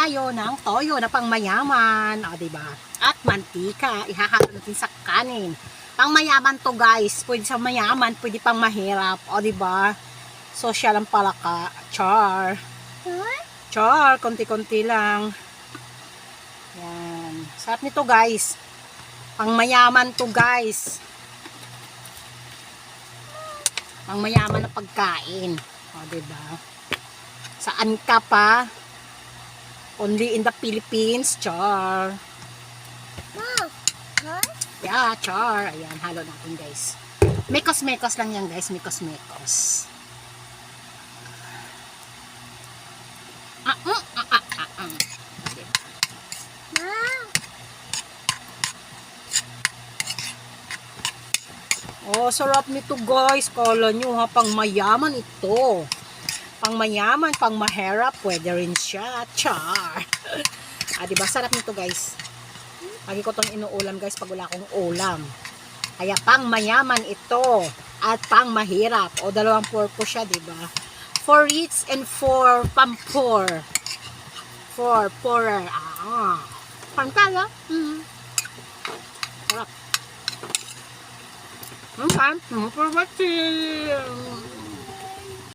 tayo ng toyo na pangmayaman, o diba? At mantika, ihahalo natin sa kanin. Pangmayaman to guys, pwede sa mayaman, pwede pang mahirap, o diba? Social ang palaka, char. Char, konti-konti lang. Yan, sarap nito guys. Pangmayaman to guys. Pangmayaman na pagkain, o diba? Saan ka pa? Only in the Philippines, char. Yeah, char. Ayan, halo natin guys. Mekos-mekos lang yan guys, mekos-mekos. Oh, sarap nito guys. Kala nyo ha, pang mayaman ito. Pang mayaman, pang mahirap, pwede rin siya. Char. Diba, sarap nito guys. Lagi ko itong inuulam guys pag wala akong ulam. Kaya pang mayaman ito. At pang mahirap. O dalawang purpose siya, diba? For rich and for pampor. For poorer. Pantala. Sarap. Okay. For watching.